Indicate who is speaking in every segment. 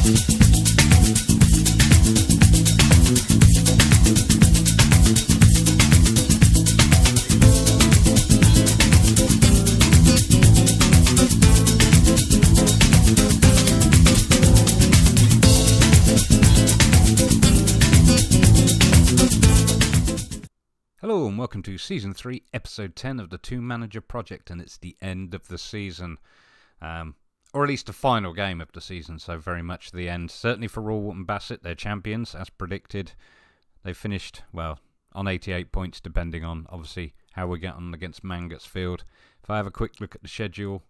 Speaker 1: Hello and welcome to Season 3, Episode 10 of the Two Manager Project, and it's the end of the season. Or at least the final game of the season, so very much the end. Certainly for Royal Wootton Bassett, they're champions, as predicted. They finished, well, on 88 points, depending on, obviously, how we get on against Mangotsfield. If I have a quick look at the schedule,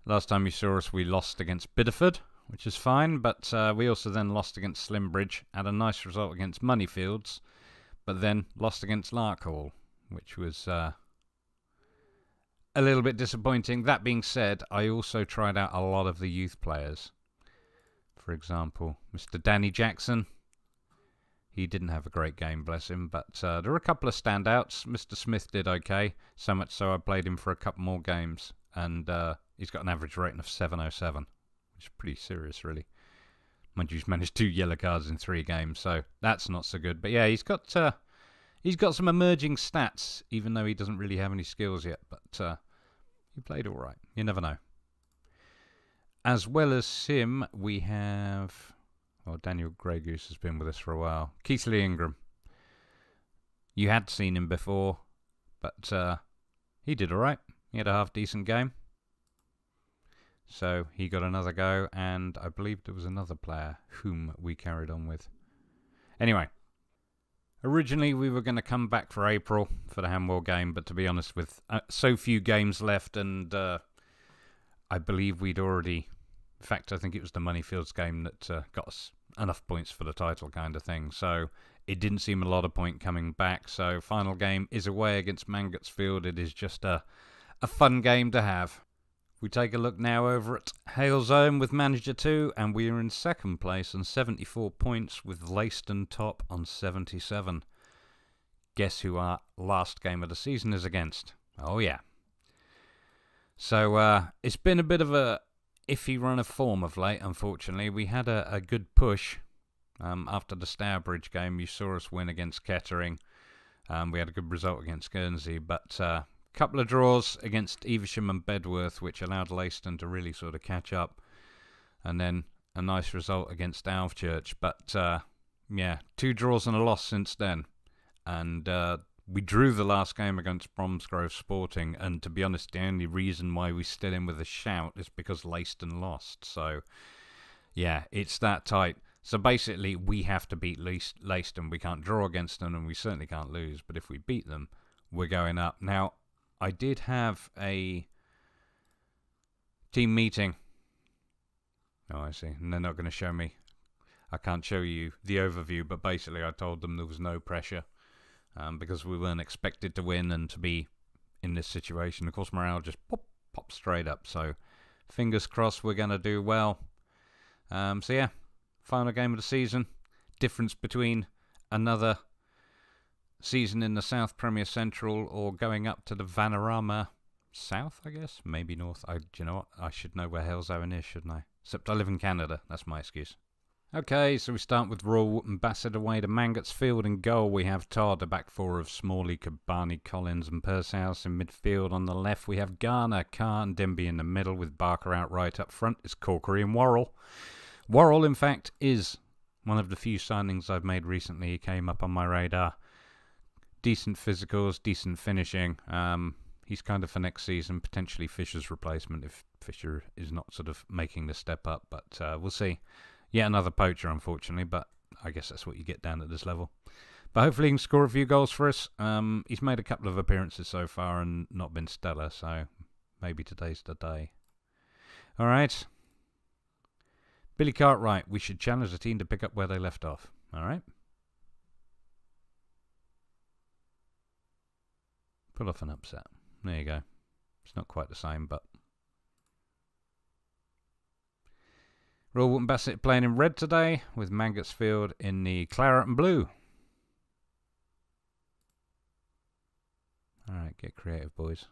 Speaker 1: last time you saw us, we lost against Bideford, which is fine, but we also then lost against Slimbridge, had a nice result against Moneyfields, but then lost against Larkhall, which was a little bit disappointing. That being said, I also tried out a lot of the youth players. For example, Mr. Danny Jackson. He didn't have a great game, bless him, but there were a couple of standouts. Mr. Smith did okay, so much so I played him for a couple more games, and he's got an average rating of 707, which is pretty serious, really. Mind you, he's managed 2 yellow cards in 3 games, so that's not so good. But yeah, he's got some emerging stats, even though he doesn't really have any skills yet. But he played all right. You never know. As well as him, we have... Well, Daniel Grey Goose has been with us for a while. Keithley Ingram. You had seen him before, but he did all right. He had a half-decent game. So he got another go, and I believe there was another player whom we carried on with. Anyway, originally we were going to come back for April for the Hanwell game, but to be honest, with so few games left, and I believe we'd already... In fact, I think it was the Moneyfields game that got us enough points for the title kind of thing. So it didn't seem a lot of point coming back. So final game is away against Mangotsfield. It is just a fun game to have. We take a look now over at Halezone with Manager 2, and we are in second place on 74 points with Leiston top on 77. Guess who our last game of the season is against? Oh yeah. So it's been a bit of a iffy run of form of late, unfortunately. We had a good push after the Stourbridge game. You saw us win against Kettering. We had a good result against Guernsey, but... couple of draws against Evesham and Bedworth, which allowed Leiston to really sort of catch up, and then a nice result against Alvechurch. But yeah, 2 draws and a loss since then, and we drew the last game against Bromsgrove Sporting, and to be honest, the only reason why we're still in with a shout is because Leiston lost. So yeah, it's that tight. So basically, we have to beat Leiston. We can't draw against them, and we certainly can't lose, but if we beat them, we're going up. Now, I did have a team meeting. Oh, I see. And they're not going to show me. I can't show you the overview, but basically I told them there was no pressure because we weren't expected to win and to be in this situation. Of course, morale just pop straight up. So fingers crossed we're going to do well. So yeah, final game of the season. Difference between another season in the South Premier Central or going up to the Vanarama South, I guess, maybe North. Do you know what? I should know where Hellenic is, shouldn't I? Except I live in Canada. That's my excuse. Okay, so we start with Royal Wootton Bassett away to Mangotsfield. In goal, we have Todd, a back 4 of Smalley, Cabani, Collins and Pursehouse. In midfield on the left, we have Garner, Carr and Denby in the middle, with Barker out right. Up front is Corkery and Worrell. Worrell, in fact, is one of the few signings I've made recently. He came up on my radar. Decent physicals, decent finishing. He's kind of for next season, potentially Fisher's replacement if Fisher is not sort of making the step up. But we'll see. Yet another poacher, unfortunately, but I guess that's what you get down at this level. But hopefully he can score a few goals for us. He's made a couple of appearances so far and not been stellar, so maybe today's the day. All right. Billy Cartwright, we should challenge the team to pick up where they left off. All right. Pull off an upset. There you go. It's not quite the same, but... Royal Wootton Bassett playing in red today, with Mangotsfield in the claret and blue. Alright, get creative, boys.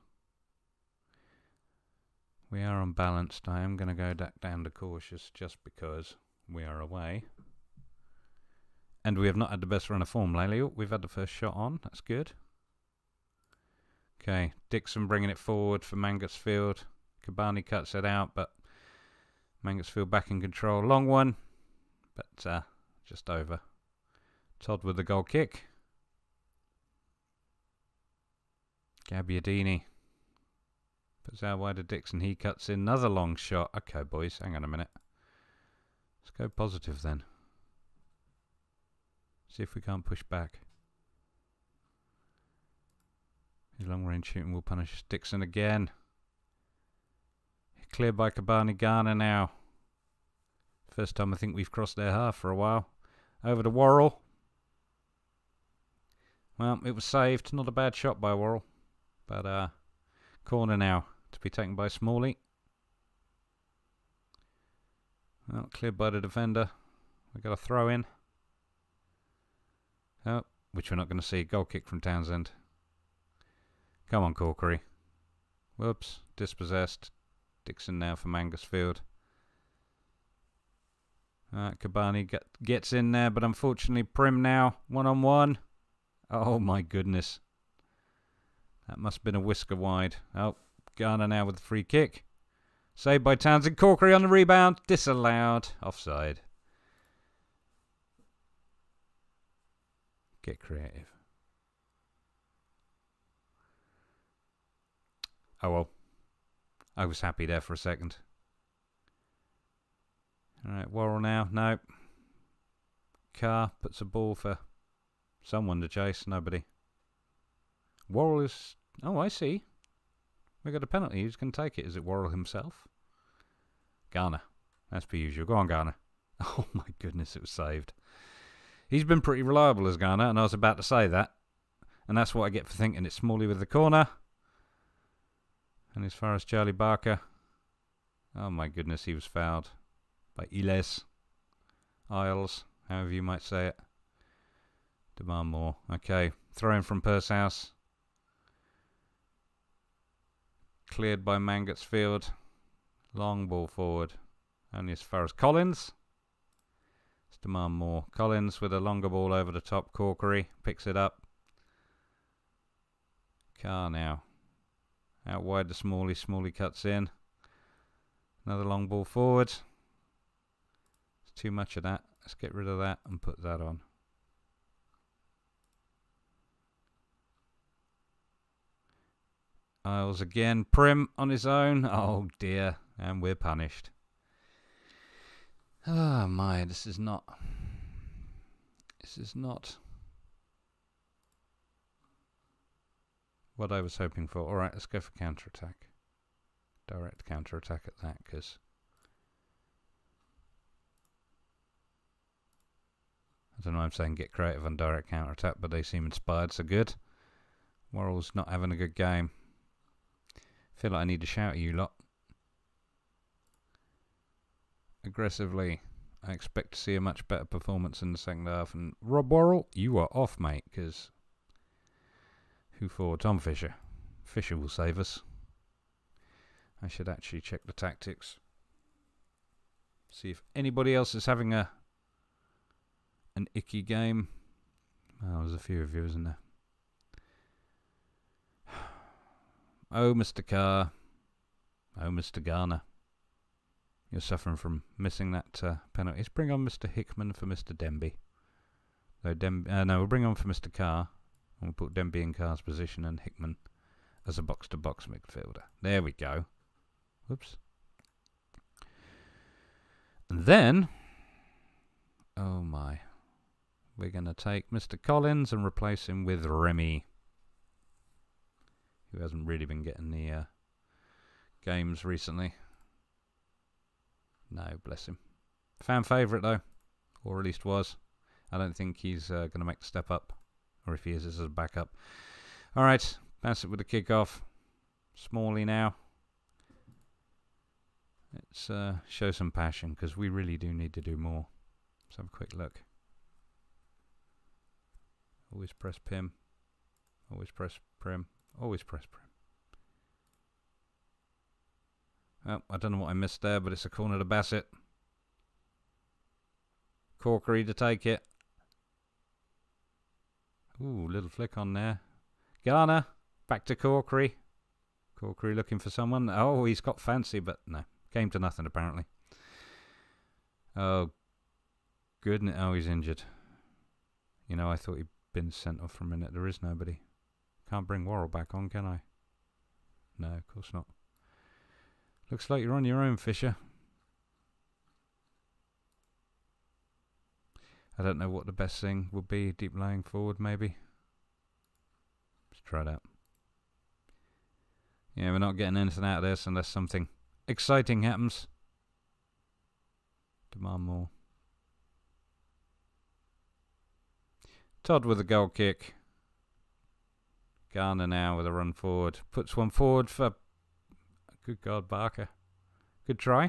Speaker 1: we are unbalanced. I am going to go down to cautious just because we are away. And we have not had the best run of form lately. Oh, we've had the first shot on. That's good. Okay, Dixon bringing it forward for Mangotsfield. Kabani cuts it out, but Mangotsfield back in control. Long one, but just over. Todd with the goal kick. Gabbiadini puts out wide of Dixon. He cuts in another long shot. Okay, boys, hang on a minute. Let's go positive then. See if we can't push back. His long range shooting will punish Dixon again. Cleared by Kabani Garner now. First time I think we've crossed their half for a while. Over to Worrell. Well, it was saved. Not a bad shot by Worrell. But corner now to be taken by Smalley. Well, cleared by the defender. We've got a throw in. Oh, which we're not going to see. Goal kick from Townsend. Come on, Corkery. Whoops, dispossessed. Dixon now for Mangotsfield. Kabani gets in there, but unfortunately Prim now. 1-on-1. Oh my goodness. That must have been a whisker wide. Oh, Garner now with the free kick. Saved by Townsend. Corkery on the rebound. Disallowed. Offside. Get creative. Oh well. I was happy there for a second. Alright, Worrell now. No. Carr puts a ball for someone to chase. Nobody. Worrell is... Oh, I see. We got a penalty. Who's going to take it? Is it Worrell himself? Garner. As per usual. Go on, Garner. Oh my goodness, it was saved. He's been pretty reliable as Garner, and I was about to say that. And that's what I get for thinking it's Smalley with the corner. And as far as Charlie Barker, oh my goodness, he was fouled by Isles, however you might say it. Demand more. Okay, throw in from Pursehouse. Cleared by Mangotsfield. Long ball forward. Only as far as Collins. Let's demand more. Collins with a longer ball over the top. Corkery picks it up. Carr now. Out wide to Smalley. Smalley cuts in. Another long ball forward. It's too much of that. Let's get rid of that and put that on. Isles again. Prim on his own. Oh dear. And we're punished. Oh my, this is not what I was hoping for. Alright, let's go for counter-attack. Direct counter-attack at that, because I don't know why I'm saying get creative on direct counter-attack, but they seem inspired, so good. Worrell's not having a good game. Feel like I need to shout at you lot. Aggressively, I expect to see a much better performance in the second half. And Rob Worrell, you are off, mate, because who for? Tom Fisher. Fisher will save us. I should actually check the tactics. See if anybody else is having an icky game. Oh, there's a few of you, isn't there? Oh, Mr. Carr. Oh, Mr. Garner. You're suffering from missing that penalty. Let's bring on Mr. Hickman for Mr. Denby. No, we'll bring on for Mr. Carr. And we'll put Denby in Carr's position and Hickman as a box-to-box midfielder. There we go. Whoops. And then, oh my, we're going to take Mr. Collins and replace him with Remy, who hasn't really been getting the games recently. No, bless him. Fan favourite though, or at least was. I don't think he's going to make the step up, or if he is, it's as a backup. Alright, Bassett with the kick-off. Smalley now. Let's show some passion, because we really do need to do more. Let's have a quick look. Always press Pim. Always press Prim. Always press Prim. Oh, I don't know what I missed there, but it's a corner to Bassett. Corkery to take it. Ooh, little flick on there. Garner, back to Corkery. Corkery looking for someone. Oh, he's got fancy, but no. Came to nothing, apparently. Oh, goodness. Oh, he's injured. You know, I thought he'd been sent off for a minute. There is nobody. Can't bring Worrell back on, can I? No, of course not. Looks like you're on your own, Fisher. I don't know what the best thing would be. Deep lying forward, maybe. Let's try that. Yeah, we're not getting anything out of this unless something exciting happens. Demand more. Todd with a goal kick. Garner now with a run forward. Puts one forward for... Good God, Barker. Good try.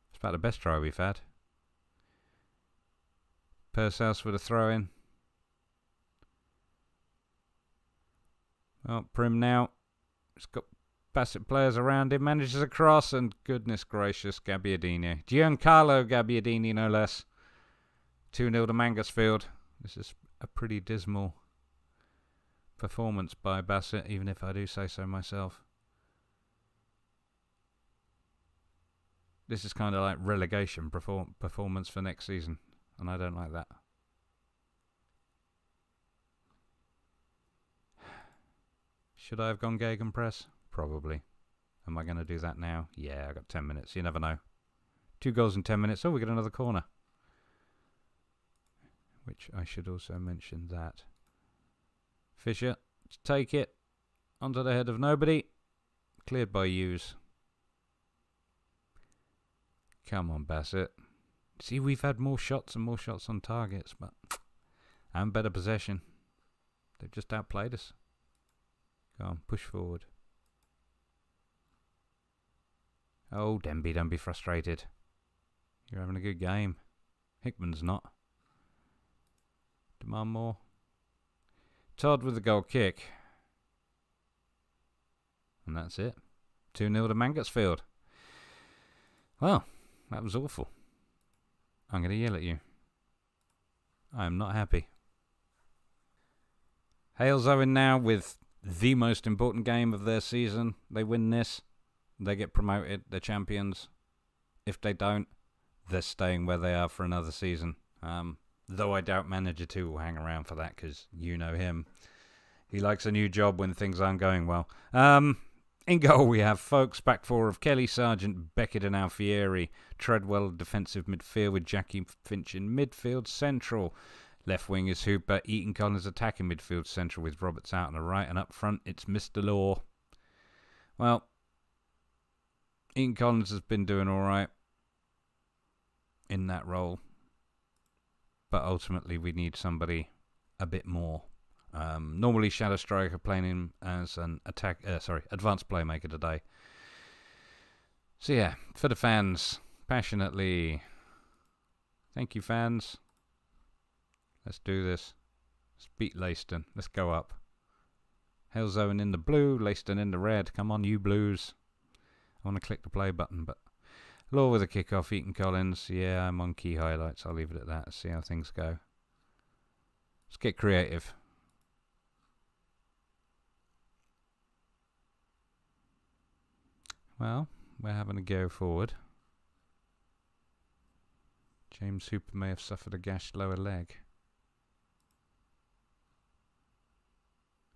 Speaker 1: It's about the best try we've had. Pursehouse with a throw in. Oh, Prim now. He's got Bassett players around him. Manages a cross and goodness gracious, Gabbiadini. Giancarlo Gabbiadini, no less. 2-0 to Mangersfield. This is a pretty dismal performance by Bassett, even if I do say so myself. This is kind of like relegation performance for next season, and I don't like that. Should I have gone Gegenpress? Probably. Am I going to do that now? Yeah, I got 10 minutes. You never know. 2 goals in 10 minutes. Oh, we get another corner. Which I should also mention that. Fisher to take it onto the head of nobody. Cleared by Hughes. Come on, Bassett. See, we've had more shots and more shots on targets, but and better possession. They've just outplayed us. Go on, push forward. Oh, Denby, don't be frustrated. You're having a good game. Hickman's not. Demand more. Todd with the goal kick. And that's it. 2-0 to Mangersfield. Well, that was awful. I'm going to yell at you. I am not happy. Hales Owen now with the most important game of their season. They win this, they get promoted, they're champions. If they don't, they're staying where they are for another season. Though I doubt Manager 2 will hang around for that, because you know him. He likes a new job when things aren't going well. In goal we have folks, back four of Kelly, Sargent, Beckett and Alfieri. Treadwell defensive midfield with Jackie Finch in midfield central. Left wing is Hooper. Eaton Collins attacking midfield central with Roberts out on the right. And up front it's Mr. Law. Well, Eaton Collins has been doing alright in that role. But ultimately we need somebody a bit more. Normally Shadow Striker playing him as an advanced playmaker today. So yeah, for the fans, passionately, thank you fans. Let's do this. Let's beat Leiston. Let's go up. Hales Owen in the blue, Leiston in the red. Come on, you Blues. I want to click the play button, but Law with a kick-off, Eaton Collins. Yeah, I'm on key highlights. I'll leave it at that. Let's see how things go. Let's get creative. Well, we're having a go forward. James Hooper may have suffered a gashed lower leg.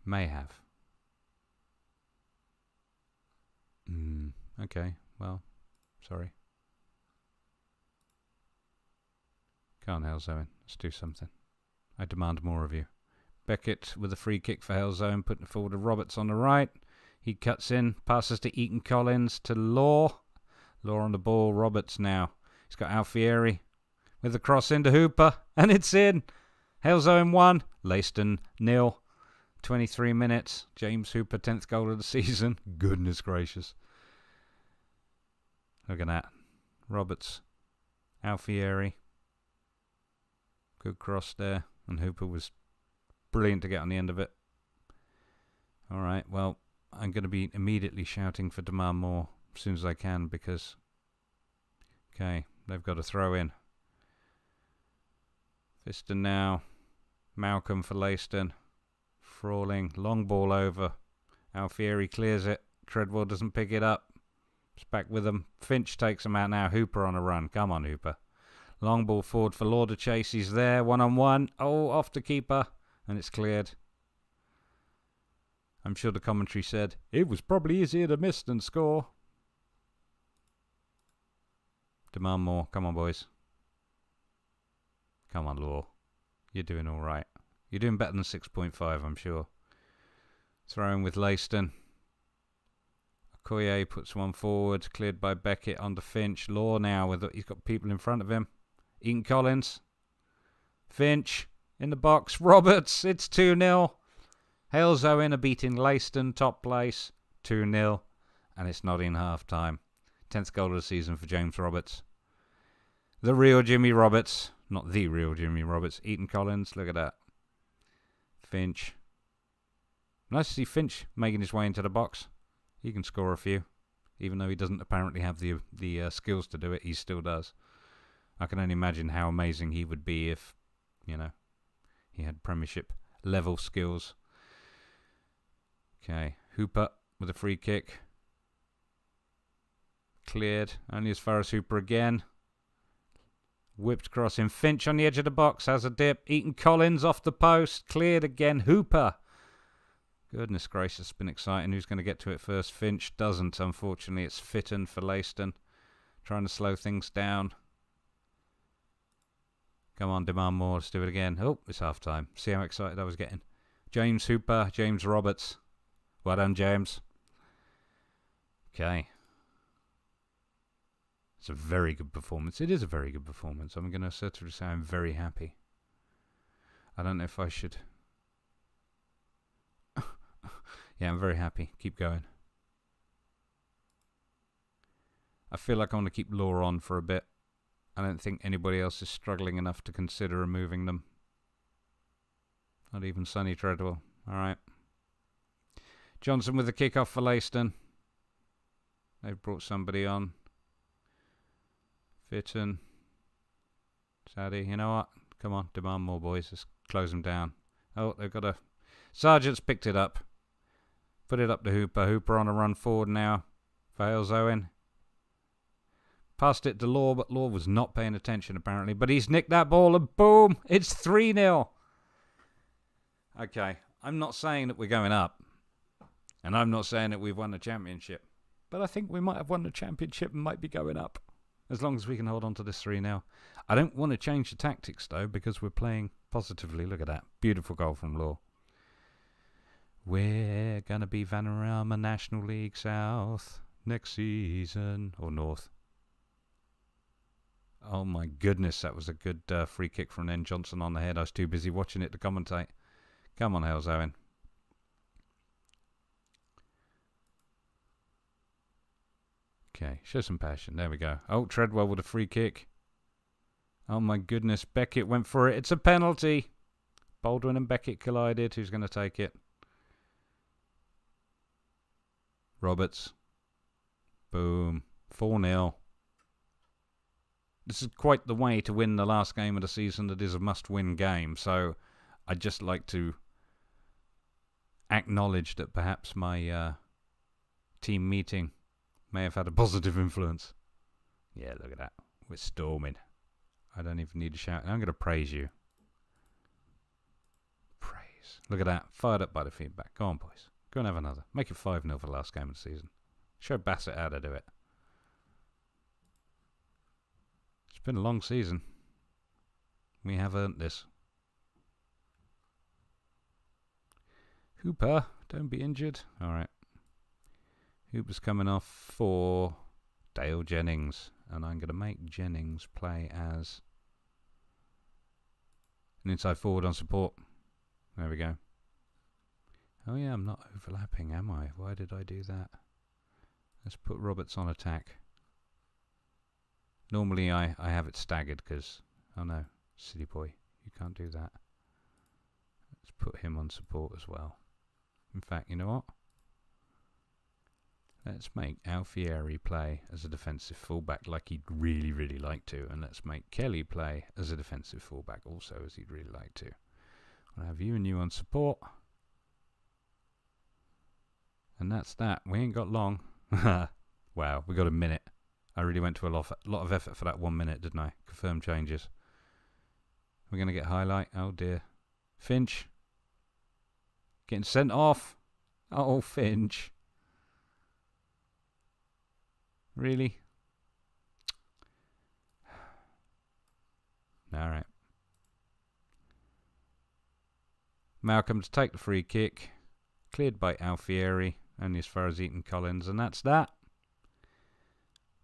Speaker 1: May have. Okay, well, sorry. Can't Hales Owen. Let's do something. I demand more of you. Beckett with a free kick for Hales Owen, putting forward to Roberts on the right. He cuts in, passes to Eaton Collins, to Law. Law on the ball, Roberts now. He's got Alfieri with the cross into Hooper, and it's in. Hales Owen 1, Leiston 0. 23 minutes. James Hooper, 10th goal of the season. Goodness gracious. Look at that. Roberts, Alfieri. Good cross there, and Hooper was brilliant to get on the end of it. All right, well, I'm going to be immediately shouting for demand more as soon as they can because... Okay, they've got to throw in. Fiston now. Malcolm for Leiston. Frawling. Long ball over. Alfieri clears it. Treadwell doesn't pick it up. It's back with them. Finch takes him out now. Hooper on a run. Come on, Hooper. Long ball forward for Lauder Chase. He's there. 1-on-1. Oh, off the keeper. And it's cleared. I'm sure the commentary said, it was probably easier to miss than score. Demand more. Come on, boys. Come on, Law. You're doing all right. You're doing better than 6.5, I'm sure. Throwing with Leiston. Okoye puts one forward. Cleared by Beckett onto Finch. Law now. He's got people in front of him. Eaton Collins. Finch. In the box. Roberts. It's 2-0. Hales Owen are beating Leiston. Top place. 2-0. And it's not in half-time. 10th goal of the season for James Roberts. The real Jimmy Roberts. Not the real Jimmy Roberts. Eaton Collins. Look at that. Finch. Nice to see Finch making his way into the box. He can score a few. Even though he doesn't apparently have the skills to do it, he still does. I can only imagine how amazing he would be if, you know, he had Premiership level skills. Okay. Hooper with a free kick. Cleared. Only as far as Hooper again. Whipped across in. Finch on the edge of the box. Has a dip. Eaton Collins off the post. Cleared again. Hooper. Goodness gracious. It's been exciting. Who's going to get to it first? Finch doesn't, unfortunately. It's Fitton for Leiston. Trying to slow things down. Come on, demand more. Let's do it again. Oh, it's half time. See how excited I was getting. James Hooper. James Roberts. Well done, James. Okay. It's a very good performance. It is a very good performance. I'm going to certainly say I'm very happy. I don't know if I should... Yeah, I'm very happy. Keep going. I feel like I want to keep Law on for a bit. I don't think anybody else is struggling enough to consider removing them. Not even Sonny Treadwell. Alright. Johnson with the kick-off for Leiston. They've brought somebody on. Fitton. Sadie, you know what? Come on, demand more, boys. Let's close them down. Oh, they've got a... Sargent's picked it up. Put it up to Hooper. Hooper on a run forward now. For Hales Owen. Passed it to Law, but Law was not paying attention apparently. But he's nicked that ball and boom! It's 3-0. Okay, I'm not saying that we're going up. And I'm not saying that we've won the championship. But I think we might have won the championship and might be going up. As long as we can hold on to this 3-0. I don't want to change the tactics, though, because we're playing positively. Look at that. Beautiful goal from Law. We're going to be Vanarama National League South next season. Or North. Oh, my goodness. That was a good free kick from N. Johnson on the head. I was too busy watching it to commentate. Come on, Hales Owen. Okay, show some passion. There we go. Oh, Treadwell with a free kick. Oh my goodness, Beckett went for it. It's a penalty. Baldwin and Beckett collided. Who's going to take it? Roberts. Boom. 4-0. This is quite the way to win the last game of the season that is a must-win game. So I'd just like to acknowledge that perhaps my team meeting may have had a positive influence. Yeah, look at that. We're storming. I don't even need to shout. I'm going to praise you. Praise. Look at that. Fired up by the feedback. Go on, boys. Go and have another. Make it 5-0 for the last game of the season. Show Bassett how to do it. It's been a long season. We have earned this. Hooper, don't be injured. All right. Hooper's coming off for Dale Jennings. And I'm going to make Jennings play as an inside forward on support. There we go. Oh yeah, I'm not overlapping, am I? Why did I do that? Let's put Roberts on attack. Normally I have it staggered because... Oh no, silly boy. You can't do that. Let's put him on support as well. In fact, you know what? Let's make Alfieri play as a defensive fullback like he'd really, really like to. And let's make Kelly play as a defensive fullback also as he'd really like to. I'll have you and you on support. And that's that. We ain't got long. Wow, we got a minute. I really went to a lot of effort for that 1 minute, didn't I? Confirm changes. We're going to get highlight. Oh dear. Finch. Getting sent off. Oh, Finch. Really? Alright. Malcolm to take the free kick. Cleared by Alfieri. Only as far as Eaton Collins. And that's that.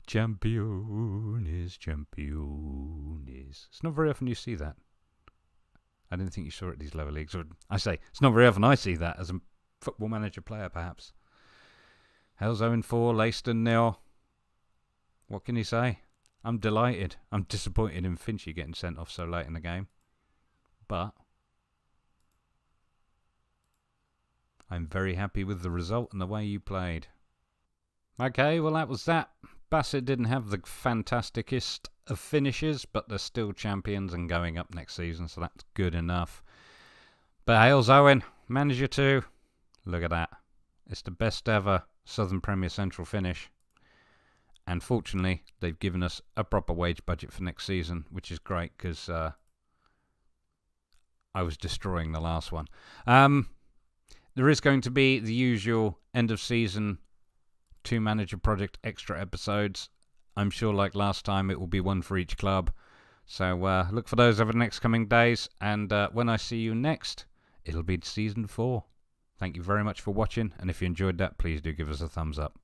Speaker 1: Champions. It's not very often you see that. I didn't think you saw it at these lower leagues. Or I say, it's not very often I see that as a Football Manager player, perhaps. Hell's 0-4, Leiston 0. What can you say? I'm delighted. I'm disappointed in Finchy getting sent off so late in the game. But I'm very happy with the result and the way you played. Okay, well that was that. Bassett didn't have the fantasticest of finishes, but they're still champions and going up next season, so that's good enough. But Hales Owen, manager 2. Look at that. It's the best ever Southern Premier Central finish. And fortunately, they've given us a proper wage budget for next season, which is great because I was destroying the last one. There is going to be the usual end of season 2 manager project extra episodes. I'm sure like last time it will be one for each club. So look for those over the next coming days. And when I see you next, it'll be season 4. Thank you very much for watching. And if you enjoyed that, please do give us a thumbs up.